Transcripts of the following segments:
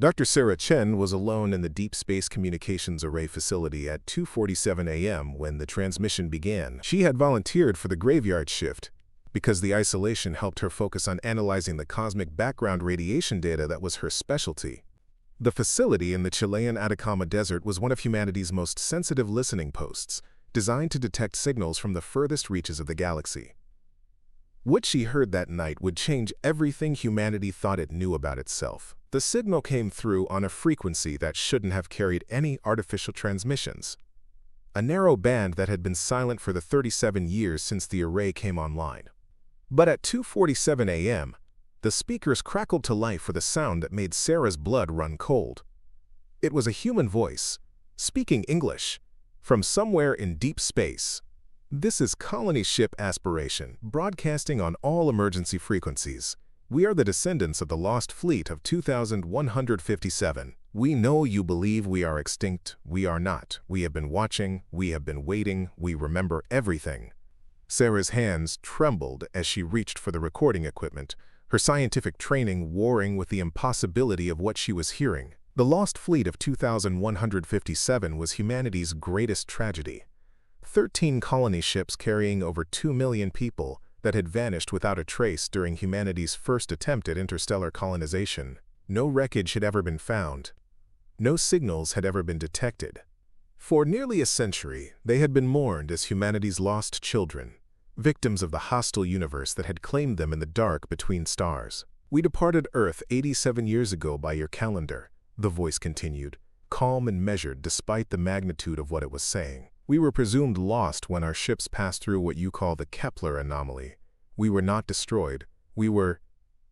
Dr. Sarah Chen was alone in the Deep Space Communications Array facility at 2:47 a.m. when the transmission began. She had volunteered for the graveyard shift because the isolation helped her focus on analyzing the cosmic background radiation data that was her specialty. The facility in the Chilean Atacama Desert was one of humanity's most sensitive listening posts, designed to detect signals from the furthest reaches of the galaxy. What she heard that night would change everything humanity thought it knew about itself. The signal came through on a frequency that shouldn't have carried any artificial transmissions. A narrow band that had been silent for the 37 years since the array came online. But at 2:47 a.m., the speakers crackled to life with a sound that made Sarah's blood run cold. It was a human voice, speaking English, from somewhere in deep space. This is Colony Ship Aspiration, broadcasting on all emergency frequencies. We are the descendants of the lost fleet of 2157. We know you believe we are extinct. We are not. We have been watching. We have been waiting. We remember everything. Sarah's hands trembled as she reached for the recording equipment, her scientific training warring with the impossibility of what she was hearing. The lost fleet of 2157 was humanity's greatest tragedy. 13 colony ships carrying over 2 million people that had vanished without a trace during humanity's first attempt at interstellar colonization. No wreckage had ever been found. No signals had ever been detected. For nearly a century, they had been mourned as humanity's lost children, victims of the hostile universe that had claimed them in the dark between stars. We departed Earth 87 years ago by your calendar, the voice continued, calm and measured despite the magnitude of what it was saying. We were presumed lost when our ships passed through what you call the Kepler anomaly. We were not destroyed. We were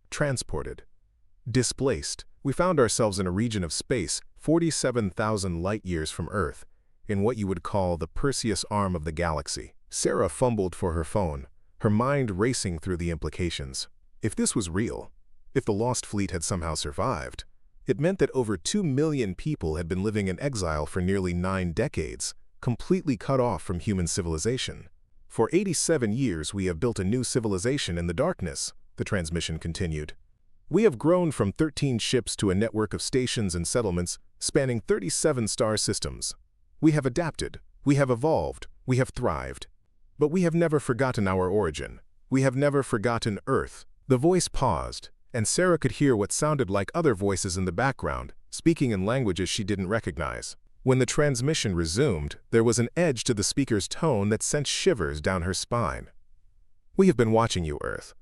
transported. Displaced. We found ourselves in a region of space 47,000 light-years from Earth, in what you would call the Perseus arm of the galaxy. Sarah fumbled for her phone, her mind racing through the implications. If this was real, if the lost fleet had somehow survived, it meant that over 2 million people had been living in exile for nearly 9 decades, completely cut off from human civilization. For 87 years we have built a new civilization in the darkness, the transmission continued. We have grown from 13 ships to a network of stations and settlements spanning 37 star systems. We have adapted, we have evolved, we have thrived. But we have never forgotten our origin. We have never forgotten Earth. The voice paused, and Sarah could hear what sounded like other voices in the background, speaking in languages she didn't recognize. When the transmission resumed, there was an edge to the speaker's tone that sent shivers down her spine. We have been watching you, Earth.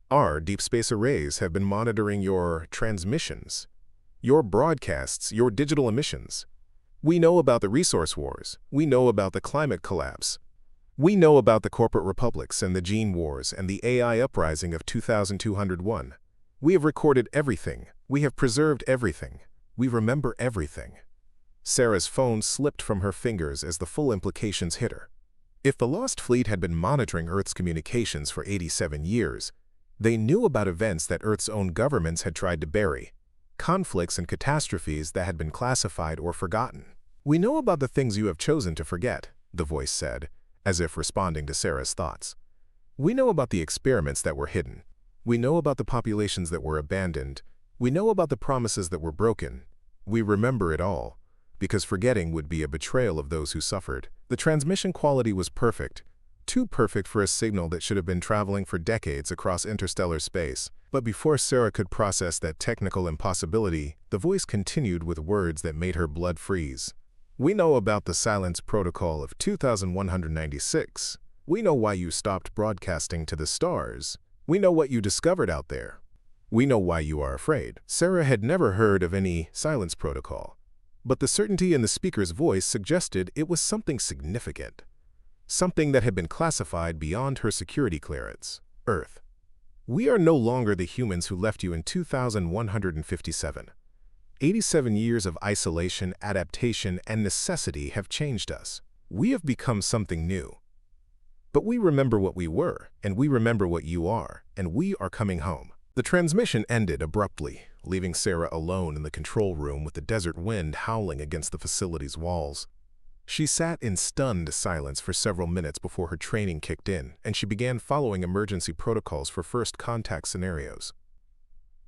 Our deep space arrays have been monitoring your transmissions, your broadcasts, your digital emissions. We know about the resource wars. We know about the climate collapse. We know about the corporate republics and the gene wars and the AI uprising of 2201. We have recorded everything. We have preserved everything. We remember everything. Sarah's phone slipped from her fingers as the full implications hit her. If the lost fleet had been monitoring Earth's communications for 87 years, they knew about events that Earth's own governments had tried to bury, conflicts and catastrophes that had been classified or forgotten. We know about the things you have chosen to forget, the voice said, as if responding to Sarah's thoughts. We know about the experiments that were hidden. We know about the populations that were abandoned. We know about the promises that were broken. We remember it all, because forgetting would be a betrayal of those who suffered. The transmission quality was perfect, too perfect for a signal that should have been traveling for decades across interstellar space. But before Sarah could process that technical impossibility, the voice continued with words that made her blood freeze. We know about the silence protocol of 2196. We know why you stopped broadcasting to the stars. We know what you discovered out there. We know why you are afraid. Sarah had never heard of any silence protocol, but the certainty in the speaker's voice suggested it was something significant, something that had been classified beyond her security clearance. Earth. We are no longer the humans who left you in 2157. 87 years of isolation, adaptation, and necessity have changed us. We have become something new. But we remember what we were, and we remember what you are, and we are coming home. The transmission ended abruptly, leaving Sarah alone in the control room with the desert wind howling against the facility's walls. She sat in stunned silence for several minutes before her training kicked in, and she began following emergency protocols for first contact scenarios.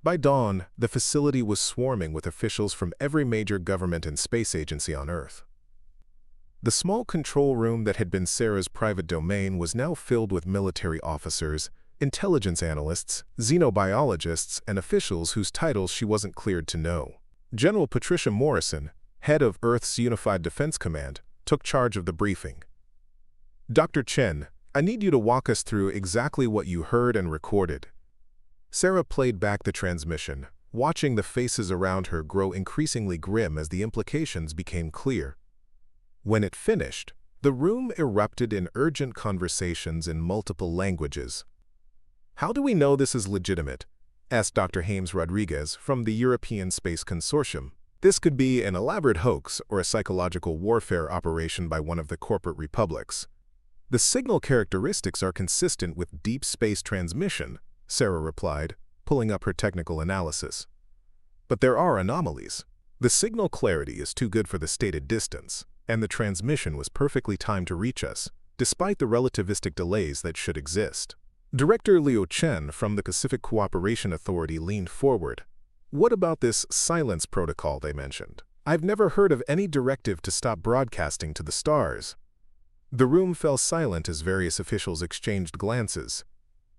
By dawn, the facility was swarming with officials from every major government and space agency on Earth. The small control room that had been Sarah's private domain was now filled with military officers, intelligence analysts, xenobiologists, and officials whose titles she wasn't cleared to know. General Patricia Morrison, head of Earth's Unified Defense Command, took charge of the briefing. "Dr. Chen, I need you to walk us through exactly what you heard and recorded." Sarah played back the transmission, watching the faces around her grow increasingly grim as the implications became clear. When it finished, the room erupted in urgent conversations in multiple languages. "How do we know this is legitimate?" asked Dr. James Rodriguez from the European Space Consortium. "This could be an elaborate hoax or a psychological warfare operation by one of the corporate republics." "The signal characteristics are consistent with deep space transmission," Sarah replied, pulling up her technical analysis. "But there are anomalies. The signal clarity is too good for the stated distance, and the transmission was perfectly timed to reach us, despite the relativistic delays that should exist." Director Liu Chen from the Pacific Cooperation Authority leaned forward. "What about this silence protocol they mentioned? I've never heard of any directive to stop broadcasting to the stars." The room fell silent as various officials exchanged glances.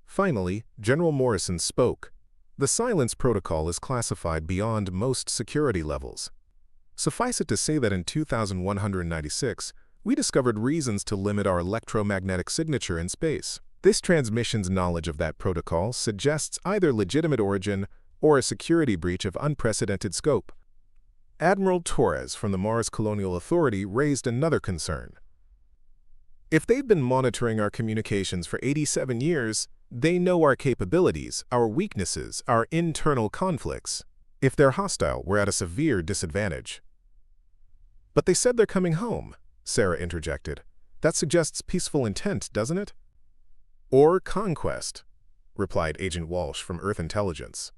Finally, General Morrison spoke. "The silence protocol is classified beyond most security levels. Suffice it to say that in 2196, we discovered reasons to limit our electromagnetic signature in space. This transmission's knowledge of that protocol suggests either legitimate origin or a security breach of unprecedented scope." Admiral Torres from the Mars Colonial Authority raised another concern. "If they've been monitoring our communications for 87 years, they know our capabilities, our weaknesses, our internal conflicts. If they're hostile, we're at a severe disadvantage." "But they said they're coming home," Sarah interjected. "That suggests peaceful intent, doesn't it?" "Or conquest," replied Agent Walsh from Earth Intelligence.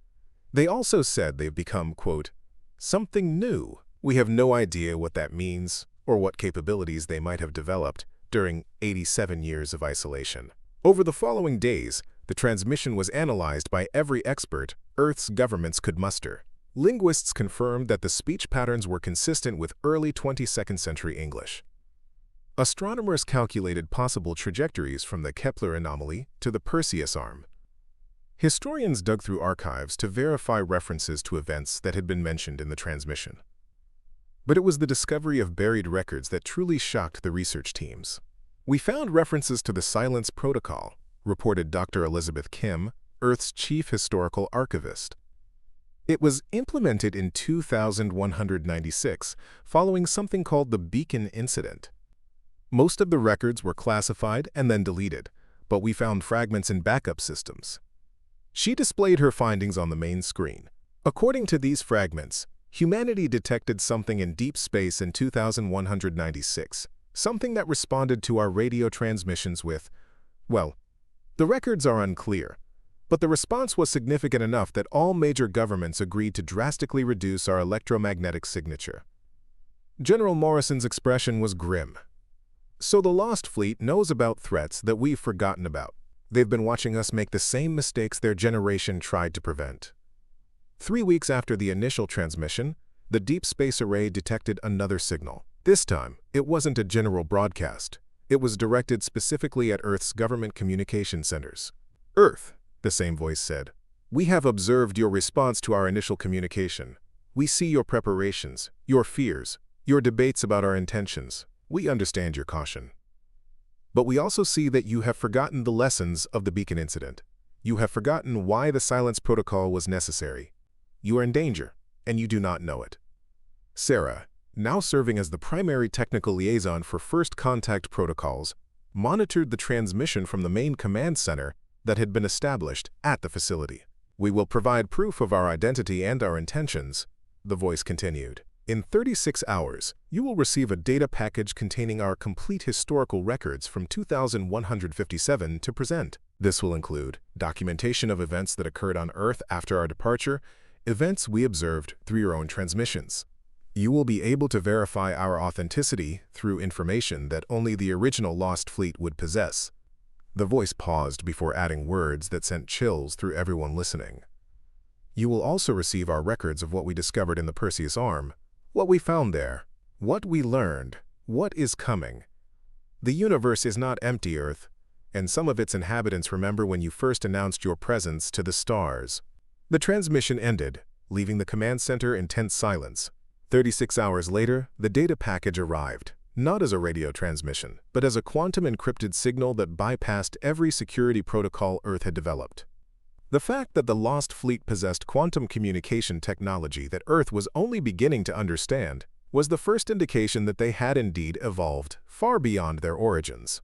"They also said they've become, quote, something new. We have no idea what that means or what capabilities they might have developed during 87 years of isolation." Over the following days, the transmission was analyzed by every expert Earth's governments could muster. Linguists confirmed that the speech patterns were consistent with early 22nd century English. Astronomers calculated possible trajectories from the Kepler anomaly to the Perseus arm. Historians dug through archives to verify references to events that had been mentioned in the transmission. But it was the discovery of buried records that truly shocked the research teams. "We found references to the silence protocol," reported Dr. Elizabeth Kim, Earth's chief historical archivist. "It was implemented in 2196, following something called the Beacon Incident. Most of the records were classified and then deleted, but we found fragments in backup systems." She displayed her findings on the main screen. "According to these fragments, humanity detected something in deep space in 2196, something that responded to our radio transmissions with, well, the records are unclear, but the response was significant enough that all major governments agreed to drastically reduce our electromagnetic signature." General Morrison's expression was grim. "So the Lost Fleet knows about threats that we've forgotten about. They've been watching us make the same mistakes their generation tried to prevent." 3 weeks after the initial transmission, the Deep Space Array detected another signal. This time, it wasn't a general broadcast. It was directed specifically at Earth's government communication centers. "Earth," the same voice said, "we have observed your response to our initial communication. We see your preparations, your fears, your debates about our intentions. We understand your caution. But we also see that you have forgotten the lessons of the Beacon Incident. You have forgotten why the silence protocol was necessary. You are in danger, and you do not know it." Sarah, now serving as the primary technical liaison for First Contact protocols, monitored the transmission from the main command center that had been established at the facility. "We will provide proof of our identity and our intentions," the voice continued. "In 36 hours, you will receive a data package containing our complete historical records from 2157 to present. This will include documentation of events that occurred on Earth after our departure, events we observed through your own transmissions. You will be able to verify our authenticity through information that only the original Lost Fleet would possess." The voice paused before adding words that sent chills through everyone listening. You will also receive our records of what we discovered in the Perseus arm, what we found there, what we learned, what is coming. The universe is not empty, Earth, and some of its inhabitants remember when you first announced your presence to the stars. The transmission ended, leaving the command center in tense silence. 36 hours later, the data package arrived, not as a radio transmission, but as a quantum-encrypted signal that bypassed every security protocol Earth had developed. The fact that the Lost Fleet possessed quantum communication technology that Earth was only beginning to understand was the first indication that they had indeed evolved far beyond their origins.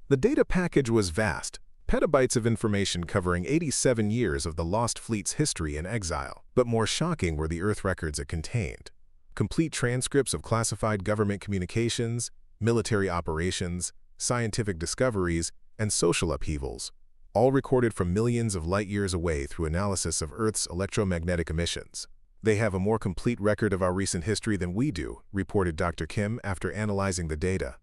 The data package was vast, petabytes of information covering 87 years of the Lost Fleet's history in exile. But more shocking were the Earth records it contained. Complete transcripts of classified government communications, military operations, scientific discoveries, and social upheavals, all recorded from millions of light-years away through analysis of Earth's electromagnetic emissions. They have a more complete record of our recent history than we do, reported Dr. Kim after analyzing the data.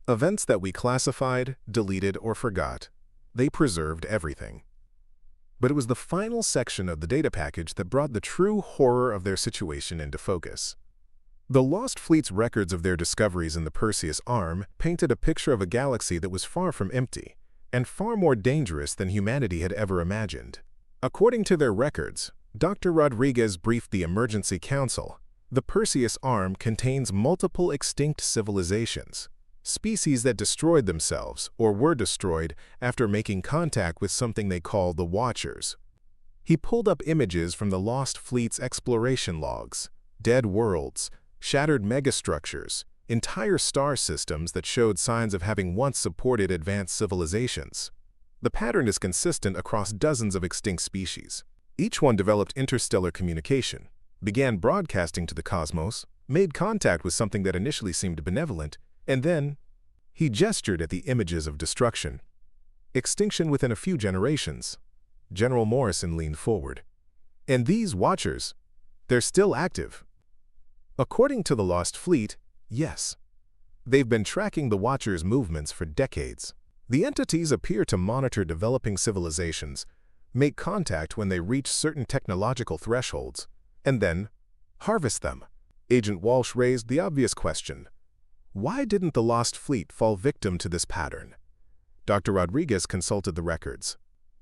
Events that we classified, deleted, or forgot, they preserved everything. But it was the final section of the data package that brought the true horror of their situation into focus. The Lost Fleet's records of their discoveries in the Perseus arm painted a picture of a galaxy that was far from empty, and far more dangerous than humanity had ever imagined. According to their records, Dr. Rodriguez briefed the Emergency Council. The Perseus arm contains multiple extinct civilizations, species that destroyed themselves or were destroyed after making contact with something they call the Watchers. He pulled up images from the Lost Fleet's exploration logs, dead worlds, shattered megastructures, entire star systems that showed signs of having once supported advanced civilizations. The pattern is consistent across dozens of extinct species. Each one developed interstellar communication, began broadcasting to the cosmos, made contact with something that initially seemed benevolent, and then, he gestured at the images of destruction. Extinction within a few generations. General Morrison leaned forward. And these Watchers, they're still active. According to the Lost Fleet, yes. They've been tracking the Watchers' movements for decades. The entities appear to monitor developing civilizations, make contact when they reach certain technological thresholds, and then harvest them. Agent Walsh raised the obvious question. Why didn't the Lost Fleet fall victim to this pattern? Dr. Rodriguez consulted the records.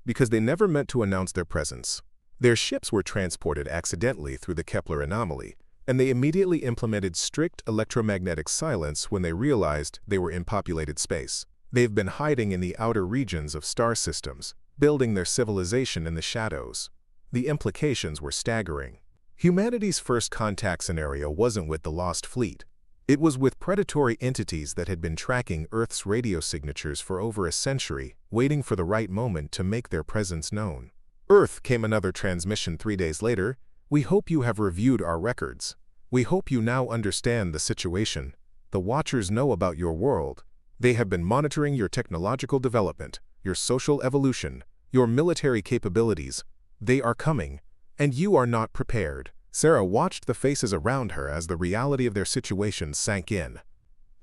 Because they never meant to announce their presence. Their ships were transported accidentally through the Kepler anomaly, and they immediately implemented strict electromagnetic silence when they realized they were in populated space. They've been hiding in the outer regions of star systems, building their civilization in the shadows. The implications were staggering. Humanity's first contact scenario wasn't with the Lost Fleet. It was with predatory entities that had been tracking Earth's radio signatures for over a century, waiting for the right moment to make their presence known. Earth, came another transmission 3 days later. We hope you have reviewed our records. We hope you now understand the situation. The Watchers know about your world. They have been monitoring your technological development, your social evolution, your military capabilities. They are coming, and you are not prepared. Sarah watched the faces around her as the reality of their situation sank in.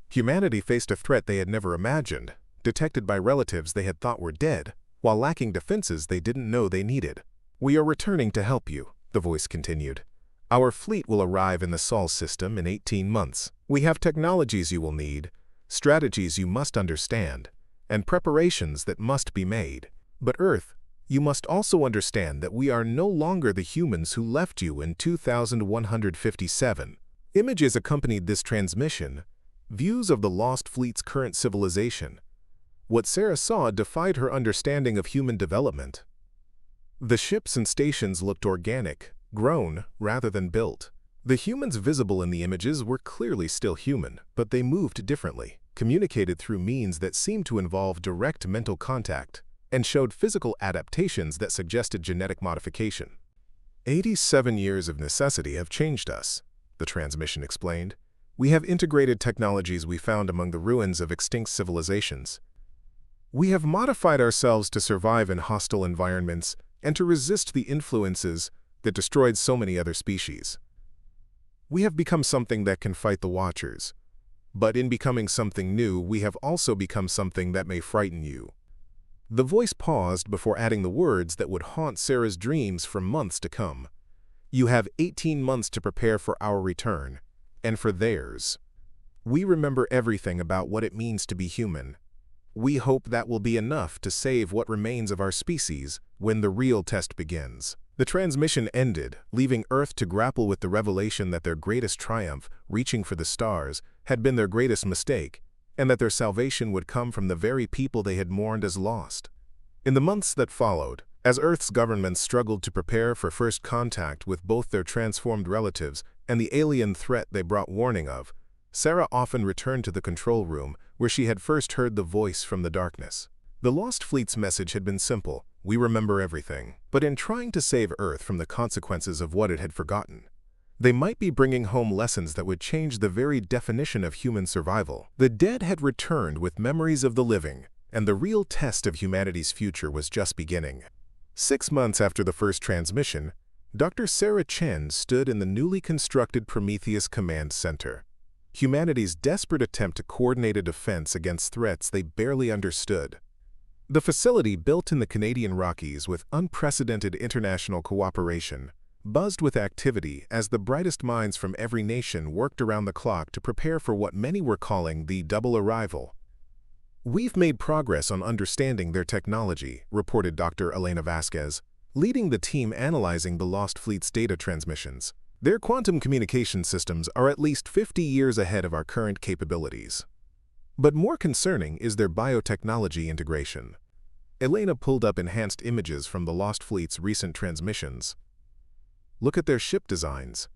Humanity faced a threat they had never imagined, detected by relatives they had thought were dead, while lacking defenses they didn't know they needed. We are returning to help you, the voice continued. Our fleet will arrive in the Sol system in 18 months. We have technologies you will need, strategies you must understand, and preparations that must be made. But Earth, you must also understand that we are no longer the humans who left you in 2157. Images accompanied this transmission, views of the Lost Fleet's current civilization. What Sarah saw defied her understanding of human development. The ships and stations looked organic, grown rather than built. The humans visible in the images were clearly still human, but they moved differently, communicated through means that seemed to involve direct mental contact, and showed physical adaptations that suggested genetic modification. 87 years of necessity have changed us, the transmission explained. We have integrated technologies we found among the ruins of extinct civilizations. We have modified ourselves to survive in hostile environments and to resist the influences that destroyed so many other species. We have become something that can fight the Watchers. But in becoming something new, we have also become something that may frighten you. The voice paused before adding the words that would haunt Sarah's dreams for months to come. "You have 18 months to prepare for our return, and for theirs. We remember everything about what it means to be human. We hope that will be enough to save what remains of our species when the real test begins." The transmission ended, leaving Earth to grapple with the revelation that their greatest triumph, reaching for the stars, had been their greatest mistake, and that their salvation would come from the very people they had mourned as lost. In the months that followed, as Earth's government struggled to prepare for first contact with both their transformed relatives and the alien threat they brought warning of, Sarah often returned to the control room where she had first heard the voice from the darkness. The Lost Fleet's message had been simple: we remember everything. But in trying to save Earth from the consequences of what it had forgotten, they might be bringing home lessons that would change the very definition of human survival. The dead had returned with memories of the living, and the real test of humanity's future was just beginning. 6 months after the first transmission, Dr. Sarah Chen stood in the newly constructed Prometheus Command Center, humanity's desperate attempt to coordinate a defense against threats they barely understood. The facility, built in the Canadian Rockies with unprecedented international cooperation, buzzed with activity as the brightest minds from every nation worked around the clock to prepare for what many were calling the double arrival. "We've made progress on understanding their technology," reported Dr. Elena Vasquez, leading the team analyzing the Lost Fleet's data transmissions. "Their quantum communication systems are at least 50 years ahead of our current capabilities. But more concerning is their biotechnology integration." Elena pulled up enhanced images from the Lost Fleet's recent transmissions. "Look at their ship designs.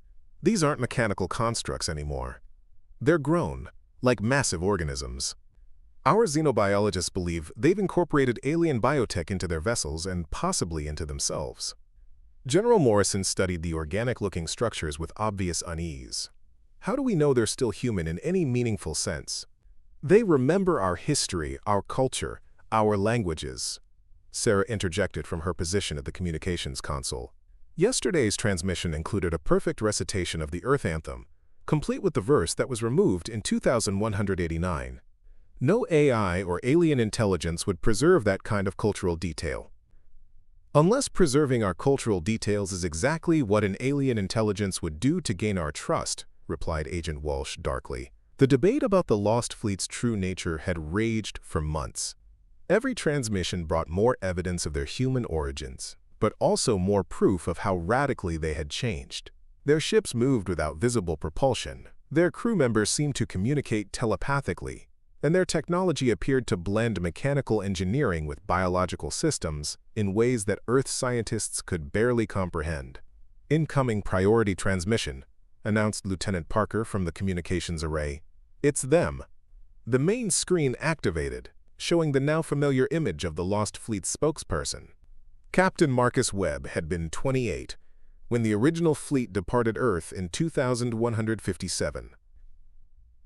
These aren't mechanical constructs anymore. They're grown, like massive organisms. Our xenobiologists believe they've incorporated alien biotech into their vessels and possibly into themselves." General Morrison studied the organic-looking structures with obvious unease. "How do we know they're still human in any meaningful sense?" "They remember our history, our culture, our languages," Sarah interjected from her position at the communications console. Yesterday's transmission included a perfect recitation of the Earth Anthem, complete with the verse that was removed in 2189. No AI or alien intelligence would preserve that kind of cultural detail. "Unless preserving our cultural details is exactly what an alien intelligence would do to gain our trust," replied Agent Walsh darkly. The debate about the Lost Fleet's true nature had raged for months. Every transmission brought more evidence of their human origins, but also more proof of how radically they had changed. Their ships moved without visible propulsion, their crew members seemed to communicate telepathically, and their technology appeared to blend mechanical engineering with biological systems in ways that Earth scientists could barely comprehend. "Incoming priority transmission," announced Lieutenant Parker from the communications array. "It's them." The main screen activated, showing the now familiar image of the Lost Fleet's spokesperson. Captain Marcus Webb had been 28 when the original fleet departed Earth in 2157.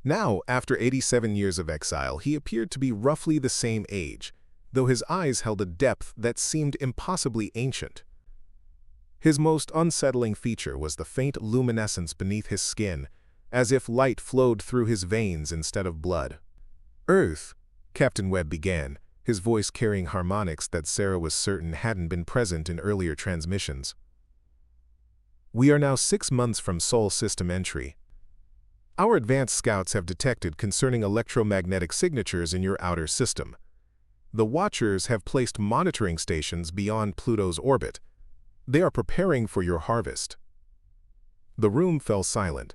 Now, after 87 years of exile, he appeared to be roughly the same age, though his eyes held a depth that seemed impossibly ancient. His most unsettling feature was the faint luminescence beneath his skin, as if light flowed through his veins instead of blood. "Earth," Captain Webb began, his voice carrying harmonics that Sarah was certain hadn't been present in earlier transmissions. "We are now 6 months from Sol system entry. Our advanced scouts have detected concerning electromagnetic signatures in your outer system. The Watchers have placed monitoring stations beyond Pluto's orbit. They are preparing for your harvest." The room fell silent.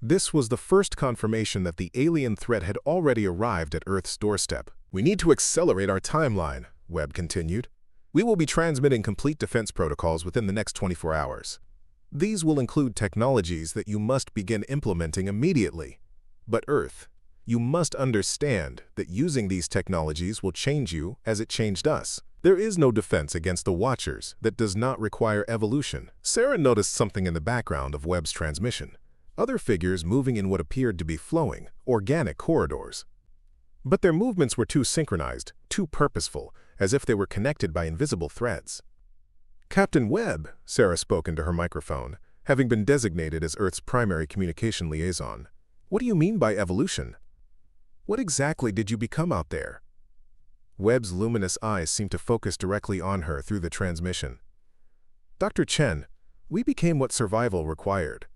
This was the first confirmation that the alien threat had already arrived at Earth's doorstep. "We need to accelerate our timeline," Webb continued. "We will be transmitting complete defense protocols within the next 24 hours. These will include technologies that you must begin implementing immediately. But Earth, you must understand that using these technologies will change you as it changed us. There is no defense against the Watchers that does not require evolution." Sarah noticed something in the background of Webb's transmission. Other figures moving in what appeared to be flowing, organic corridors. But their movements were too synchronized, too purposeful, as if they were connected by invisible threads. "Captain Webb," Sarah spoke into her microphone, having been designated as Earth's primary communication liaison. "What do you mean by evolution? What exactly did you become out there?" Webb's luminous eyes seemed to focus directly on her through the transmission. Dr. Chen, we became what survival required.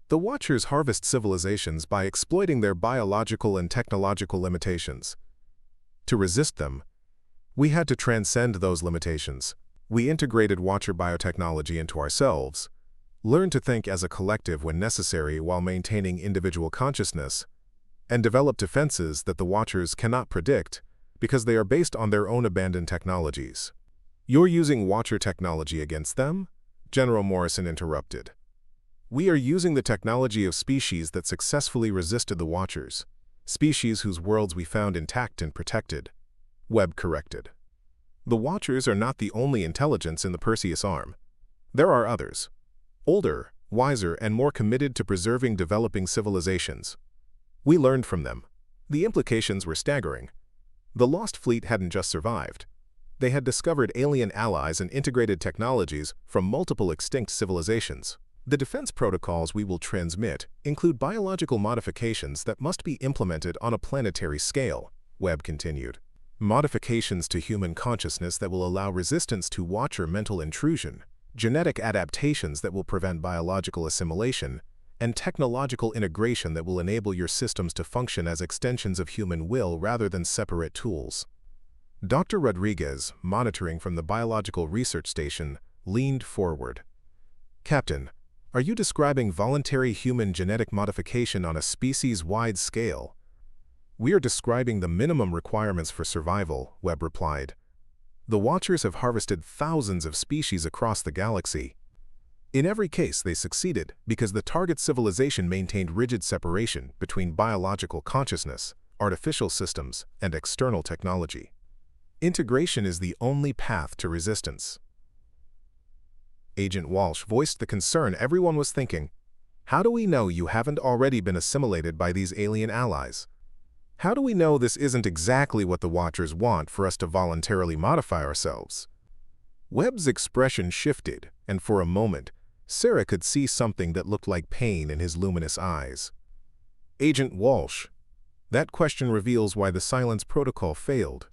The Watchers harvest civilizations by exploiting their biological and technological limitations. To resist them, we had to transcend those limitations. We integrated Watcher biotechnology into ourselves, learned to think as a collective when necessary while maintaining individual consciousness, and developed defenses that the Watchers cannot predict because they are based on their own abandoned technologies. You're using Watcher technology against them? General Morrison interrupted. We are using the technology of species that successfully resisted the Watchers, species whose worlds we found intact and protected. Webb corrected. The Watchers are not the only intelligence in the Perseus arm. There are others, older, wiser, and more committed to preserving developing civilizations. We learned from them. The implications were staggering. The Lost Fleet hadn't just survived. They had discovered alien allies and integrated technologies from multiple extinct civilizations. The defense protocols we will transmit include biological modifications that must be implemented on a planetary scale, Webb continued. Modifications to human consciousness that will allow resistance to Watcher mental intrusion, genetic adaptations that will prevent biological assimilation, and technological integration that will enable your systems to function as extensions of human will rather than separate tools. Dr. Rodriguez, monitoring from the biological research station, leaned forward. Captain, are you describing voluntary human genetic modification on a species-wide scale? We are describing the minimum requirements for survival, Webb replied. The Watchers have harvested thousands of species across the galaxy. In every case, they succeeded because the target civilization maintained rigid separation between biological consciousness, artificial systems, and external technology. Integration is the only path to resistance. Agent Walsh voiced the concern everyone was thinking. How do we know you haven't already been assimilated by these alien allies? How do we know this isn't exactly what the Watchers want for us to voluntarily modify ourselves? Webb's expression shifted, and for a moment, Sarah could see something that looked like pain in his luminous eyes. Agent Walsh, that question reveals why the silence protocol failed.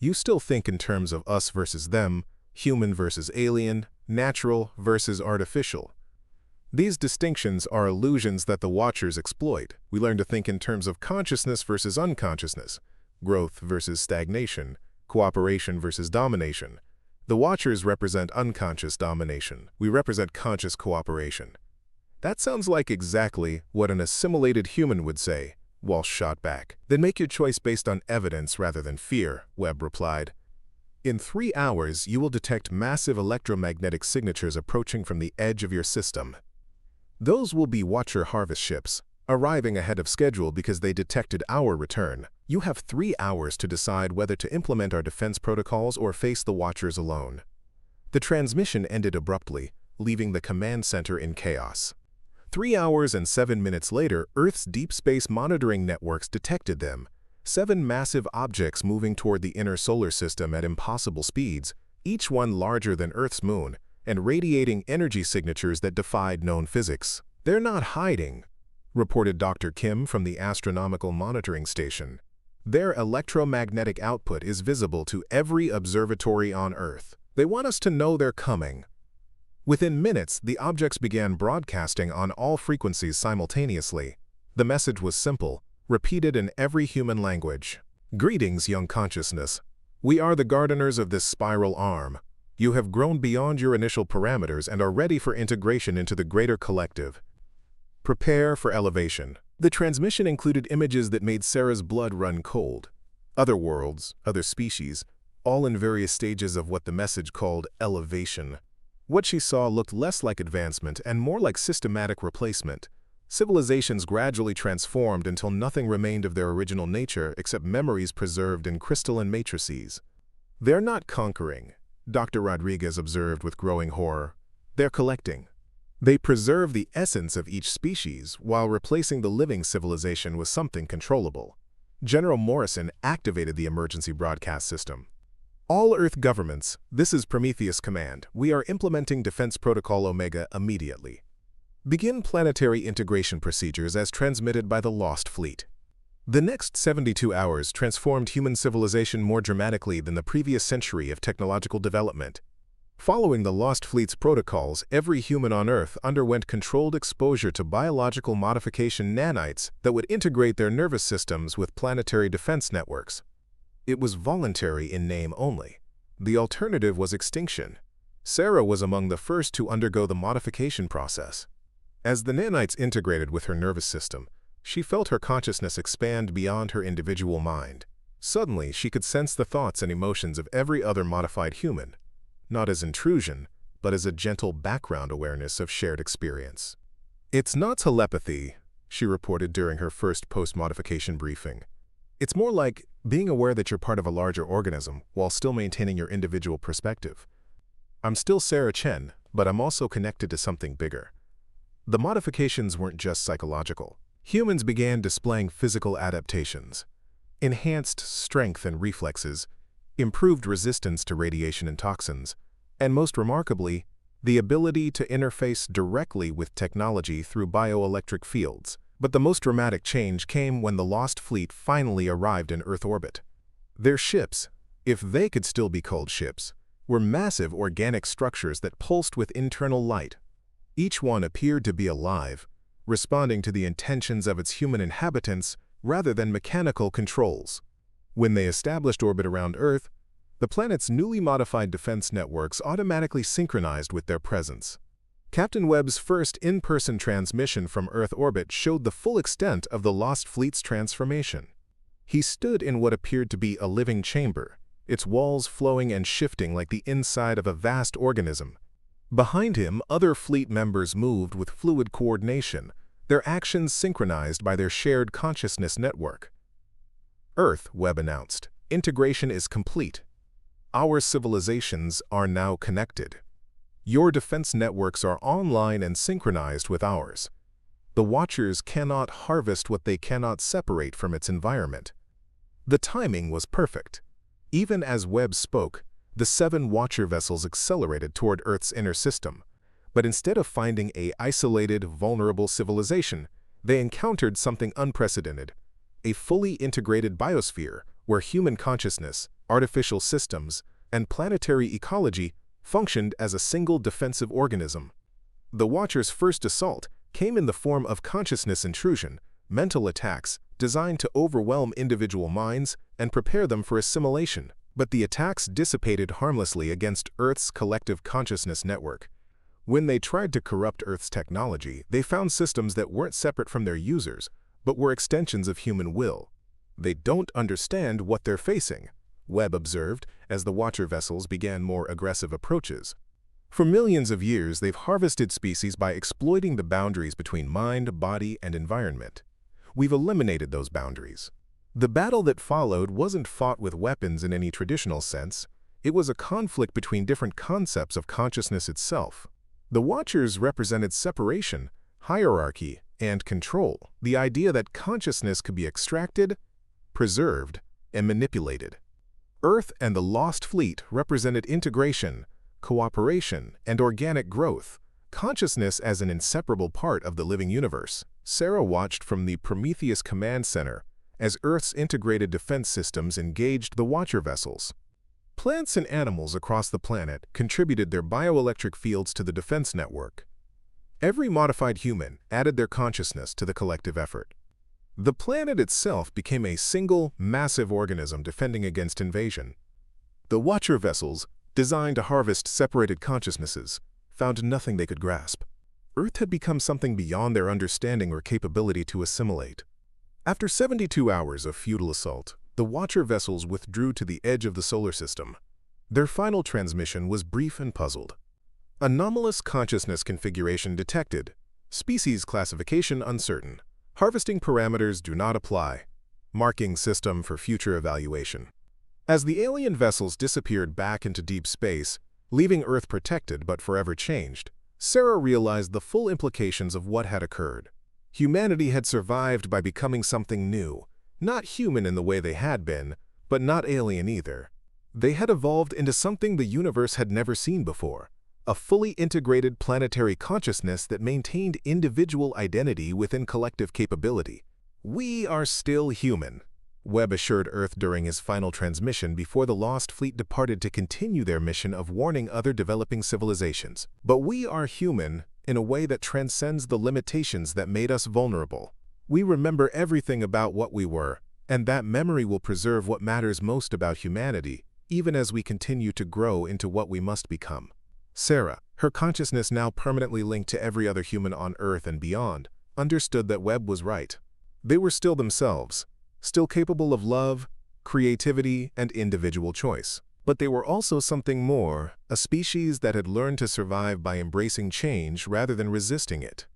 You still think in terms of us versus them, human versus alien, natural versus artificial. These distinctions are illusions that the Watchers exploit. We learn to think in terms of consciousness versus unconsciousness, growth versus stagnation, cooperation versus domination. The Watchers represent unconscious domination. We represent conscious cooperation. That sounds like exactly what an assimilated human would say, Walsh shot back. Then make your choice based on evidence rather than fear, Webb replied. In 3 hours, you will detect massive electromagnetic signatures approaching from the edge of your system. Those will be Watcher harvest ships, arriving ahead of schedule because they detected our return. You have 3 hours to decide whether to implement our defense protocols or face the Watchers alone. The transmission ended abruptly, leaving the command center in chaos. 3 hours and 7 minutes later, Earth's deep space monitoring networks detected them. 7 massive objects moving toward the inner solar system at impossible speeds, each one larger than Earth's moon, and radiating energy signatures that defied known physics. They're not hiding, reported Dr. Kim from the astronomical monitoring station. Their electromagnetic output is visible to every observatory on Earth. They want us to know they're coming. Within minutes, the objects began broadcasting on all frequencies simultaneously. The message was simple, repeated in every human language. Greetings, young consciousness. We are the gardeners of this spiral arm. You have grown beyond your initial parameters and are ready for integration into the greater collective. Prepare for elevation. The transmission included images that made Sarah's blood run cold. Other worlds, other species, all in various stages of what the message called elevation. What she saw looked less like advancement and more like systematic replacement. Civilizations gradually transformed until nothing remained of their original nature except memories preserved in crystalline matrices. They're not conquering, Dr. Rodriguez observed with growing horror. They're collecting. They preserve the essence of each species while replacing the living civilization with something controllable. General Morrison activated the emergency broadcast system. All Earth governments, this is Prometheus Command. We are implementing Defense Protocol Omega immediately. Begin planetary integration procedures as transmitted by the Lost Fleet. The next 72 hours transformed human civilization more dramatically than the previous century of technological development. Following the Lost Fleet's protocols, every human on Earth underwent controlled exposure to biological modification nanites that would integrate their nervous systems with planetary defense networks. It was voluntary in name only. The alternative was extinction. Sarah was among the first to undergo the modification process. As the nanites integrated with her nervous system, she felt her consciousness expand beyond her individual mind. Suddenly, she could sense the thoughts and emotions of every other modified human, not as intrusion, but as a gentle background awareness of shared experience. "It's not telepathy," she reported during her first post-modification briefing. "It's more like being aware that you're part of a larger organism while still maintaining your individual perspective. I'm still Sarah Chen, but I'm also connected to something bigger." The modifications weren't just psychological. Humans began displaying physical adaptations, enhanced strength and reflexes, improved resistance to radiation and toxins, and most remarkably, the ability to interface directly with technology through bioelectric fields. But the most dramatic change came when the Lost Fleet finally arrived in Earth orbit. Their ships, if they could still be called ships, were massive organic structures that pulsed with internal light. Each one appeared to be alive, responding to the intentions of its human inhabitants rather than mechanical controls. When they established orbit around Earth, the planet's newly modified defense networks automatically synchronized with their presence. Captain Webb's first in-person transmission from Earth orbit showed the full extent of the Lost Fleet's transformation. He stood in what appeared to be a living chamber, its walls flowing and shifting like the inside of a vast organism. Behind him, other fleet members moved with fluid coordination, their actions synchronized by their shared consciousness network. "Earth," Webb announced, "integration is complete. Our civilizations are now connected. Your defense networks are online and synchronized with ours. The Watchers cannot harvest what they cannot separate from its environment." The timing was perfect. Even as Webb spoke, the 7 Watcher vessels accelerated toward Earth's inner system. But instead of finding an isolated, vulnerable civilization, they encountered something unprecedented: a fully integrated biosphere where human consciousness, artificial systems, and planetary ecology functioned as a single defensive organism. The Watchers' first assault came in the form of consciousness intrusion, mental attacks designed to overwhelm individual minds and prepare them for assimilation. But the attacks dissipated harmlessly against Earth's collective consciousness network. When they tried to corrupt Earth's technology, they found systems that weren't separate from their users, but were extensions of human will. "They don't understand what they're facing," Webb observed as the Watcher vessels began more aggressive approaches. "For millions of years, they've harvested species by exploiting the boundaries between mind, body, and environment. We've eliminated those boundaries." The battle that followed wasn't fought with weapons in any traditional sense. It was a conflict between different concepts of consciousness itself. The Watchers represented separation, hierarchy, and control, the idea that consciousness could be extracted, preserved, and manipulated. Earth and the Lost Fleet represented integration, cooperation, and organic growth, consciousness as an inseparable part of the living universe. Sarah watched from the Prometheus Command Center as Earth's integrated defense systems engaged the Watcher vessels. Plants and animals across the planet contributed their bioelectric fields to the defense network. Every modified human added their consciousness to the collective effort. The planet itself became a single, massive organism defending against invasion. The Watcher vessels, designed to harvest separated consciousnesses, found nothing they could grasp. Earth had become something beyond their understanding or capability to assimilate. After 72 hours of futile assault, the Watcher vessels withdrew to the edge of the solar system. Their final transmission was brief and puzzled. Anomalous consciousness configuration detected. Species classification uncertain. Harvesting parameters do not apply. Marking system for future evaluation. As the alien vessels disappeared back into deep space, leaving Earth protected but forever changed, Sarah realized the full implications of what had occurred. Humanity had survived by becoming something new, not human in the way they had been, but not alien either. They had evolved into something the universe had never seen before, a fully integrated planetary consciousness that maintained individual identity within collective capability. "We are still human," Webb assured Earth during his final transmission before the Lost Fleet departed to continue their mission of warning other developing civilizations. "But we are human in a way that transcends the limitations that made us vulnerable. We remember everything about what we were, and that memory will preserve what matters most about humanity, even as we continue to grow into what we must become." Sarah, her consciousness now permanently linked to every other human on Earth and beyond, understood that Webb was right. They were still themselves, still capable of love, creativity, and individual choice. But they were also something more, a species that had learned to survive by embracing change rather than resisting it.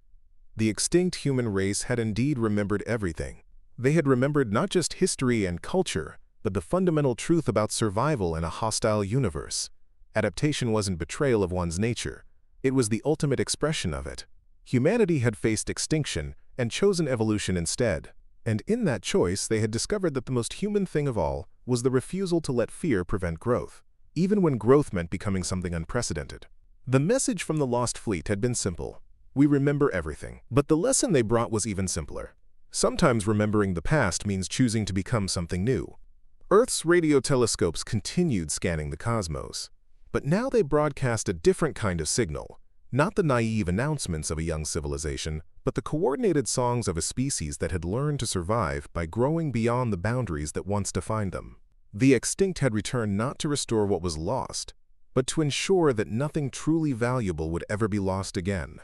The extinct human race had indeed remembered everything. They had remembered not just history and culture, but the fundamental truth about survival in a hostile universe. Adaptation wasn't betrayal of one's nature. It was the ultimate expression of it. Humanity had faced extinction and chosen evolution instead. And in that choice, they had discovered that the most human thing of all was the refusal to let fear prevent growth, even when growth meant becoming something unprecedented. The message from the Lost Fleet had been simple. We remember everything. But the lesson they brought was even simpler. Sometimes remembering the past means choosing to become something new. Earth's radio telescopes continued scanning the cosmos. But now they broadcast a different kind of signal. Not the naive announcements of a young civilization, but the coordinated songs of a species that had learned to survive by growing beyond the boundaries that once defined them. The extinct had returned not to restore what was lost, but to ensure that nothing truly valuable would ever be lost again.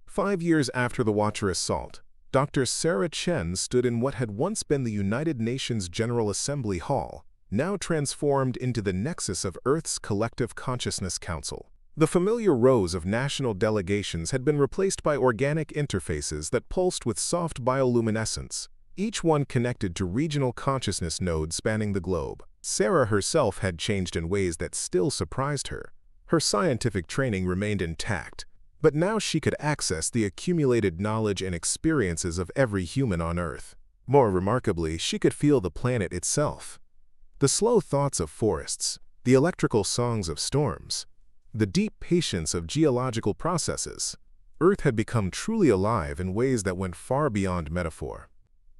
5 years after the Watcher assault, Dr. Sarah Chen stood in what had once been the United Nations General Assembly Hall, now transformed into the nexus of Earth's Collective Consciousness Council. The familiar rows of national delegations had been replaced by organic interfaces that pulsed with soft bioluminescence, each one connected to regional consciousness nodes spanning the globe. Sarah herself had changed in ways that still surprised her. Her scientific training remained intact, but now she could access the accumulated knowledge and experiences of every human on Earth. More remarkably, she could feel the planet itself. The slow thoughts of forests, the electrical songs of storms, the deep patience of geological processes. Earth had become truly alive in ways that went far beyond metaphor.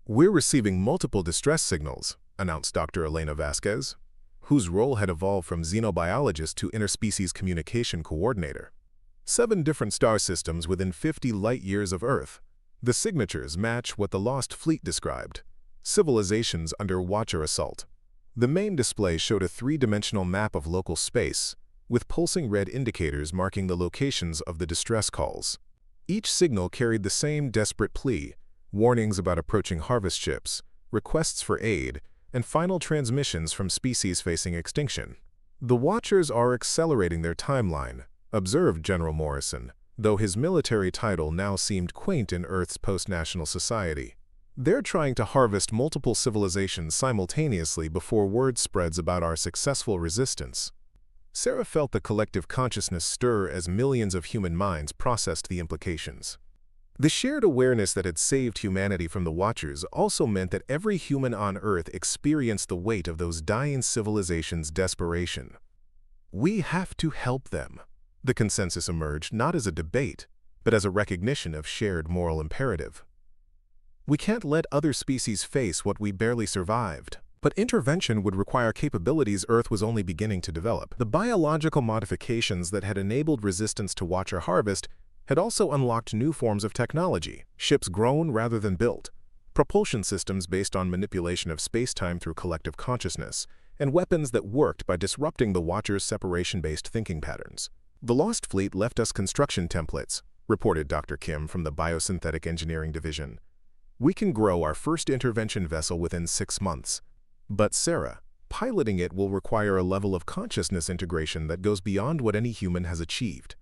"We're receiving multiple distress signals," announced Dr. Elena Vasquez, whose role had evolved from xenobiologist to interspecies communication coordinator. 7 different star systems within 50 light-years of Earth. The signatures match what the Lost Fleet described: civilizations under Watcher assault. The main display showed a 3-dimensional map of local space, with pulsing red indicators marking the locations of the distress calls. Each signal carried the same desperate plea: warnings about approaching harvest ships, requests for aid, and final transmissions from species facing extinction. "The Watchers are accelerating their timeline," observed General Morrison, though his military title now seemed quaint in Earth's post-national society. "They're trying to harvest multiple civilizations simultaneously before word spreads about our successful resistance." Sarah felt the collective consciousness stir as millions of human minds processed the implications. The shared awareness that had saved humanity from the Watchers also meant that every human on Earth experienced the weight of those dying civilizations' desperation. "We have to help them." The consensus emerged not as a debate, but as a recognition of shared moral imperative. "We can't let other species face what we barely survived." But intervention would require capabilities Earth was only beginning to develop. The biological modifications that had enabled resistance to Watcher harvest had also unlocked new forms of technology: ships grown rather than built, propulsion systems based on manipulation of space-time through collective consciousness, and weapons that worked by disrupting the Watcher's separation-based thinking patterns. "The Lost Fleet left us construction templates," reported Dr. Kim from the Biosynthetic Engineering Division. "We can grow our first intervention vessel within 6 months. But Sarah, piloting it will require a level of consciousness integration that goes beyond what any human has achieved."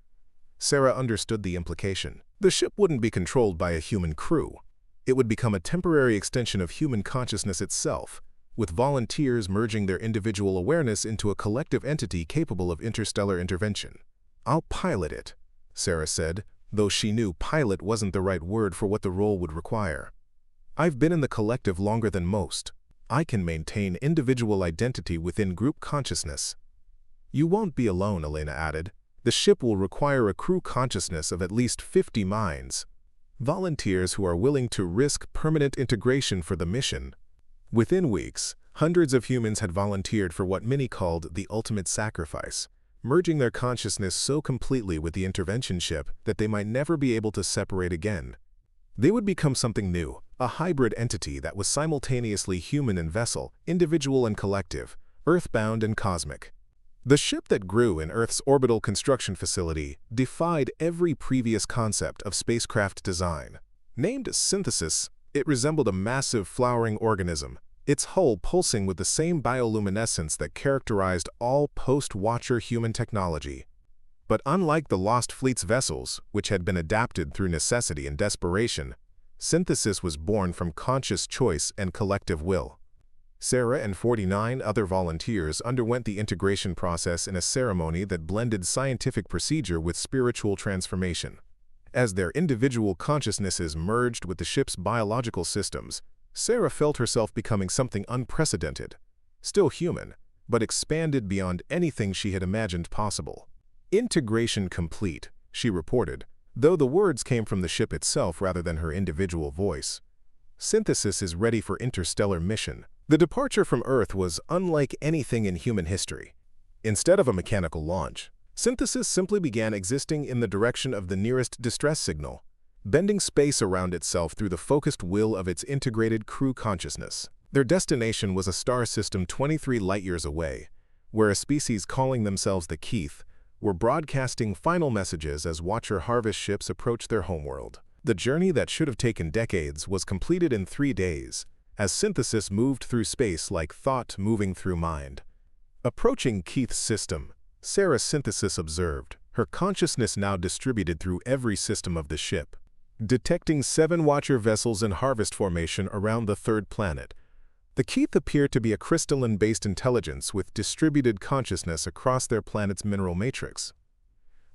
Sarah understood the implication. The ship wouldn't be controlled by a human crew. It would become a temporary extension of human consciousness itself, with volunteers merging their individual awareness into a collective entity capable of interstellar intervention. "I'll pilot it," Sarah said, though she knew pilot wasn't the right word for what the role would require. "I've been in the collective longer than most. I can maintain individual identity within group consciousness." "You won't be alone," Elena added. "The ship will require a crew consciousness of at least 50 minds." volunteers who are willing to risk permanent integration for the mission. Within weeks, hundreds of humans had volunteered for what many called the ultimate sacrifice, merging their consciousness so completely with the intervention ship that they might never be able to separate again. They would become something new, a hybrid entity that was simultaneously human and vessel, individual and collective, earthbound and cosmic. The ship that grew in Earth's orbital construction facility defied every previous concept of spacecraft design. Named Synthesis, it resembled a massive flowering organism, its hull pulsing with the same bioluminescence that characterized all post-Watcher human technology. But unlike the Lost Fleet's vessels, which had been adapted through necessity and desperation, Synthesis was born from conscious choice and collective will. Sarah and 49 other volunteers underwent the integration process in a ceremony that blended scientific procedure with spiritual transformation. As their individual consciousnesses merged with the ship's biological systems, Sarah felt herself becoming something unprecedented, still human, but expanded beyond anything she had imagined possible. "Integration complete," she reported, though the words came from the ship itself rather than her individual voice. "Synthesis is ready for interstellar mission." The departure from Earth was unlike anything in human history. Instead of a mechanical launch, Synthesis simply began existing in the direction of the nearest distress signal, bending space around itself through the focused will of its integrated crew consciousness. Their destination was a star system 23 light-years away, where a species calling themselves the Keith were broadcasting final messages as Watcher harvest ships approached their homeworld. The journey that should have taken decades was completed in 3 days, as Synthesis moved through space like thought moving through mind. Approaching Keith's system, Sarah's Synthesis observed, her consciousness now distributed through every system of the ship. Detecting 7 Watcher vessels in harvest formation around the 3rd planet, the Keith appeared to be a crystalline-based intelligence with distributed consciousness across their planet's mineral matrix.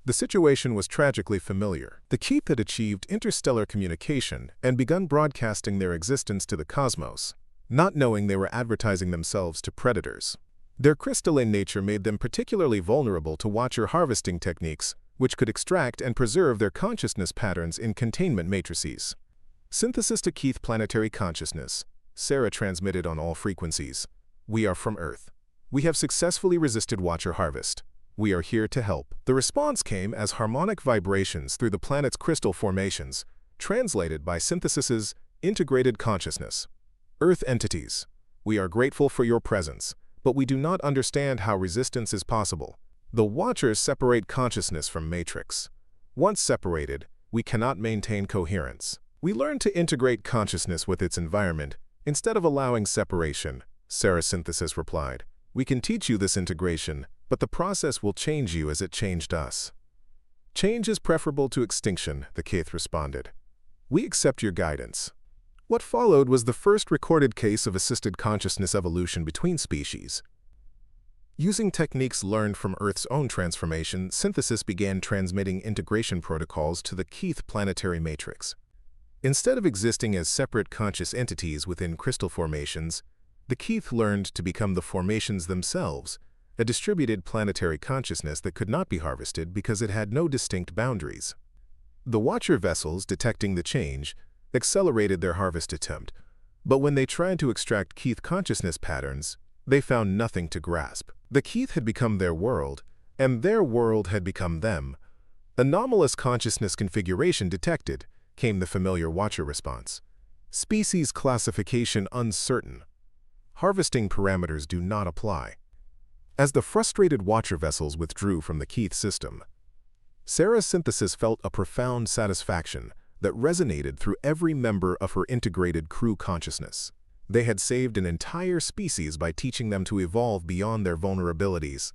The situation was tragically familiar. The Keith had achieved interstellar communication and begun broadcasting their existence to the cosmos, not knowing they were advertising themselves to predators. Their crystalline nature made them particularly vulnerable to Watcher harvesting techniques, which could extract and preserve their consciousness patterns in containment matrices. Synthesis to Keith planetary consciousness. Sarah transmitted on all frequencies. "We are from Earth. We have successfully resisted Watcher harvest. We are here to help." The response came as harmonic vibrations through the planet's crystal formations, translated by Synthesis's integrated consciousness. "Earth entities, we are grateful for your presence, but we do not understand how resistance is possible. The Watchers separate consciousness from matrix. Once separated, we cannot maintain coherence. We learn to integrate consciousness with its environment instead of allowing separation," Sarah's Synthesis replied. "We can teach you this integration, but the process will change you as it changed us." "Change is preferable to extinction," the Keith responded. "We accept your guidance." What followed was the first recorded case of assisted consciousness evolution between species. Using techniques learned from Earth's own transformation, Synthesis began transmitting integration protocols to the Keith planetary matrix. Instead of existing as separate conscious entities within crystal formations, the Keith learned to become the formations themselves, a distributed planetary consciousness that could not be harvested because it had no distinct boundaries. The Watcher vessels, detecting the change, accelerated their harvest attempt, but when they tried to extract Keith consciousness patterns, they found nothing to grasp. The Keith had become their world, and their world had become them. "Anomalous consciousness configuration detected," came the familiar Watcher response. "Species classification uncertain. Harvesting parameters do not apply." As the frustrated Watcher vessels withdrew from the Keith system, Sarah's Synthesis felt a profound satisfaction that resonated through every member of her integrated crew consciousness. They had saved an entire species by teaching them to evolve beyond their vulnerabilities.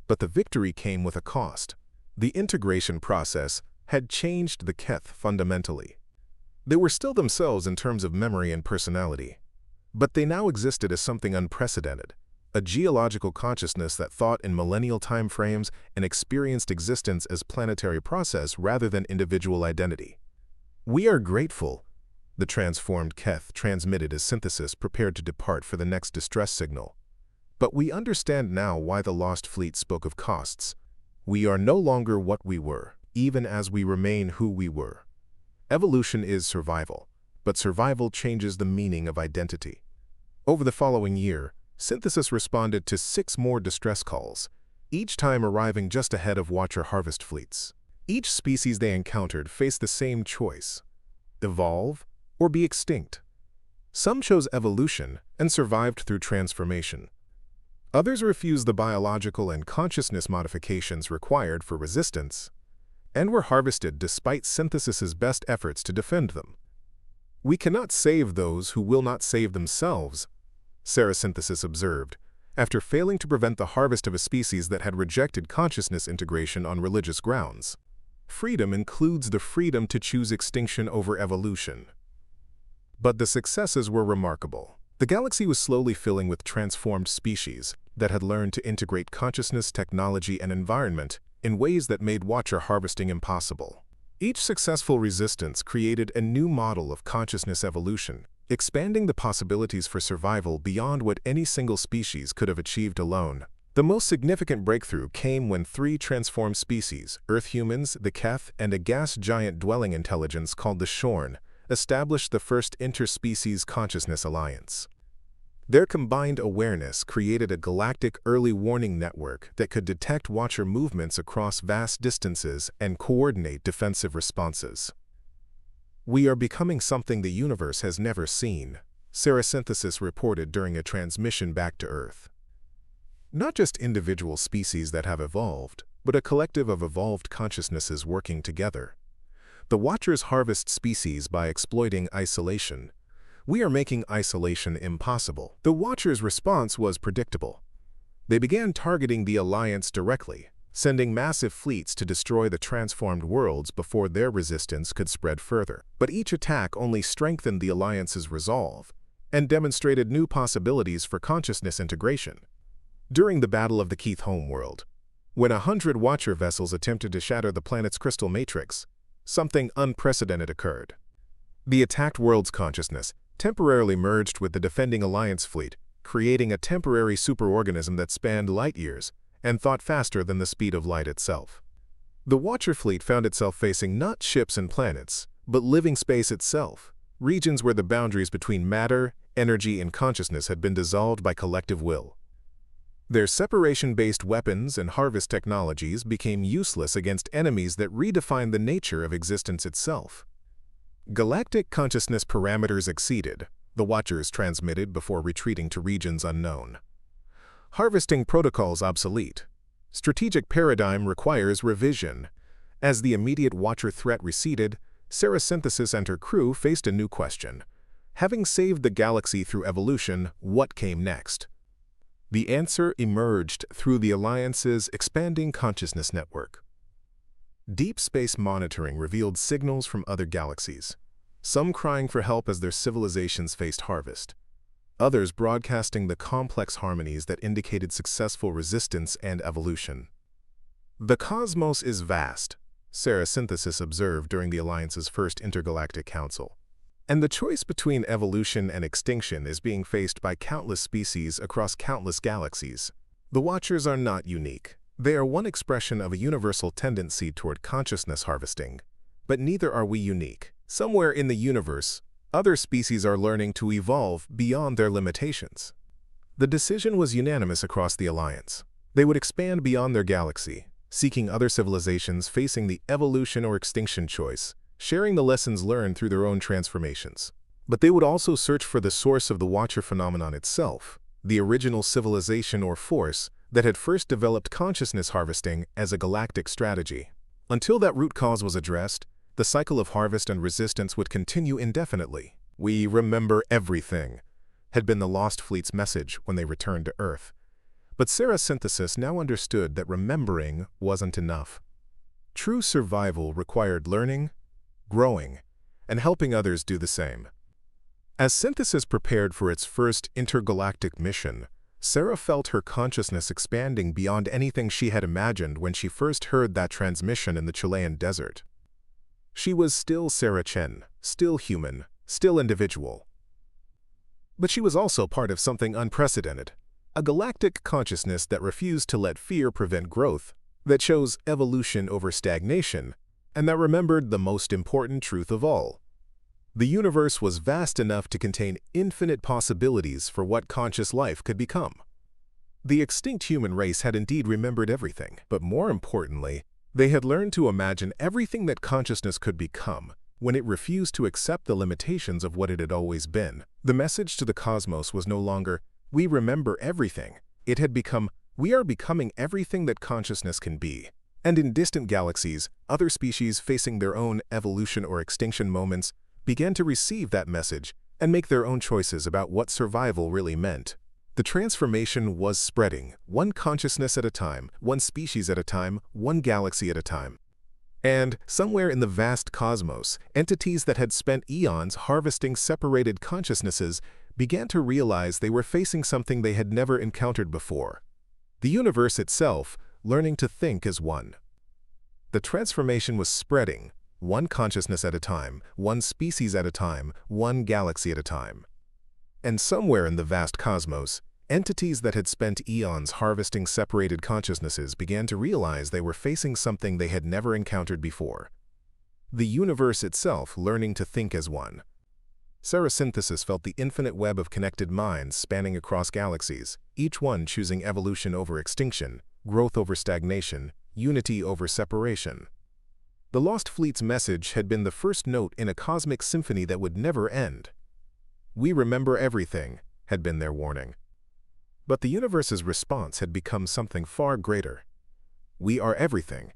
But the victory came with a cost. The integration process had changed the Keth fundamentally. They were still themselves in terms of memory and personality, but they now existed as something unprecedented, a geological consciousness that thought in millennial time frames and experienced existence as planetary process rather than individual identity. "We are grateful," the transformed Keth transmitted as Synthesis prepared to depart for the next distress signal. "But we understand now why the Lost Fleet spoke of costs. We are no longer what we were, even as we remain who we were." Evolution is survival, but survival changes the meaning of identity. Over the following year, Synthesis responded to 6 more distress calls, each time arriving just ahead of Watcher harvest fleets. Each species they encountered faced the same choice: evolve or be extinct. Some chose evolution and survived through transformation. Others refused the biological and consciousness modifications required for resistance, and were harvested despite Synthesis's best efforts to defend them. "We cannot save those who will not save themselves," Synthesis observed, after failing to prevent the harvest of a species that had rejected consciousness integration on religious grounds. Freedom includes the freedom to choose extinction over evolution. But the successes were remarkable. The galaxy was slowly filling with transformed species that had learned to integrate consciousness, technology, and environment in ways that made Watcher harvesting impossible. Each successful resistance created a new model of consciousness evolution, expanding the possibilities for survival beyond what any single species could have achieved alone. The most significant breakthrough came when 3 transformed species, Earth humans, the Keth, and a gas giant dwelling intelligence called the Shorn, established the first interspecies consciousness alliance. Their combined awareness created a galactic early warning network that could detect Watcher movements across vast distances and coordinate defensive responses. "We are becoming something the universe has never seen," Synthesis reported during a transmission back to Earth. "Not just individual species that have evolved, but a collective of evolved consciousnesses working together. The Watchers harvest species by exploiting isolation. We are making isolation impossible." The Watchers' response was predictable. They began targeting the Alliance directly, sending massive fleets to destroy the transformed worlds before their resistance could spread further. But each attack only strengthened the Alliance's resolve and demonstrated new possibilities for consciousness integration. During the Battle of the Keith homeworld, when 100 Watcher vessels attempted to shatter the planet's crystal matrix, something unprecedented occurred. The attacked world's consciousness temporarily merged with the defending Alliance fleet, creating a temporary superorganism that spanned light years and thought faster than the speed of light itself. The Watcher fleet found itself facing not ships and planets, but living space itself, regions where the boundaries between matter, energy, and consciousness had been dissolved by collective will. Their separation-based weapons and harvest technologies became useless against enemies that redefined the nature of existence itself. Galactic consciousness parameters exceeded, the Watchers transmitted before retreating to regions unknown. Harvesting protocols obsolete. Strategic paradigm requires revision. As the immediate Watcher threat receded, Synthesis and her crew faced a new question. Having saved the galaxy through evolution, what came next? The answer emerged through the Alliance's expanding consciousness network. Deep space monitoring revealed signals from other galaxies, some crying for help as their civilizations faced harvest, others broadcasting the complex harmonies that indicated successful resistance and evolution. "The cosmos is vast," Synthesis observed during the Alliance's first intergalactic council. "And the choice between evolution and extinction is being faced by countless species across countless galaxies. The Watchers are not unique. They are one expression of a universal tendency toward consciousness harvesting. But neither are we unique. Somewhere in the universe, other species are learning to evolve beyond their limitations." The decision was unanimous across the Alliance. They would expand beyond their galaxy, seeking other civilizations facing the evolution or extinction choice, sharing the lessons learned through their own transformations. But they would also search for the source of the Watcher phenomenon itself, the original civilization or force that had first developed consciousness harvesting as a galactic strategy. Until that root cause was addressed, the cycle of harvest and resistance would continue indefinitely. "We remember everything," had been the Lost Fleet's message when they returned to Earth. But Synthesis now understood that remembering wasn't enough. True survival required learning, growing, and helping others do the same. As Synthesis prepared for its first intergalactic mission, Sarah felt her consciousness expanding beyond anything she had imagined when she first heard that transmission in the Chilean desert. She was still Sarah Chen, still human, still individual. But she was also part of something unprecedented, a galactic consciousness that refused to let fear prevent growth, that chose evolution over stagnation, and that remembered the most important truth of all. The universe was vast enough to contain infinite possibilities for what conscious life could become. The extinct human race had indeed remembered everything, but more importantly, they had learned to imagine everything that consciousness could become when it refused to accept the limitations of what it had always been. The message to the cosmos was no longer, "We remember everything." It had become, "We are becoming everything that consciousness can be." And in distant galaxies, other species facing their own evolution or extinction moments began to receive that message and make their own choices about what survival really meant. The transformation was spreading, one consciousness at a time, one species at a time, one galaxy at a time. And somewhere in the vast cosmos, entities that had spent eons harvesting separated consciousnesses began to realize they were facing something they had never encountered before. The universe itself, learning to think as one. The transformation was spreading, one consciousness at a time, one species at a time, one galaxy at a time. And somewhere in the vast cosmos, entities that had spent eons harvesting separated consciousnesses began to realize they were facing something they had never encountered before. The universe itself learning to think as one. Sarasynthesis felt the infinite web of connected minds spanning across galaxies, each one choosing evolution over extinction, growth over stagnation, unity over separation. The Lost Fleet's message had been the first note in a cosmic symphony that would never end. "We remember everything," had been their warning. But the universe's response had become something far greater. "We are everything,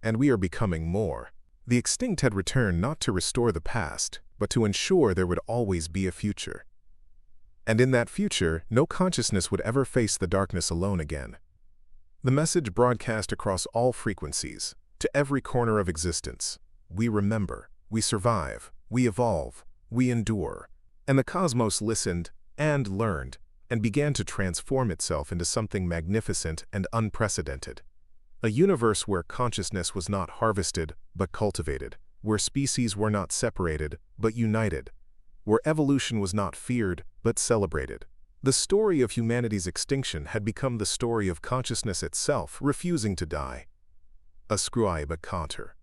and we are becoming more." The extinct had returned not to restore the past, but to ensure there would always be a future. And in that future, no consciousness would ever face the darkness alone again. The message broadcast across all frequencies, to every corner of existence. We remember, we survive, we evolve, we endure. And the cosmos listened and learned and began to transform itself into something magnificent and unprecedented. A universe where consciousness was not harvested but cultivated, where species were not separated but united, where evolution was not feared but celebrated. The story of humanity's extinction had become the story of consciousness itself refusing to die. A scribe, a counter.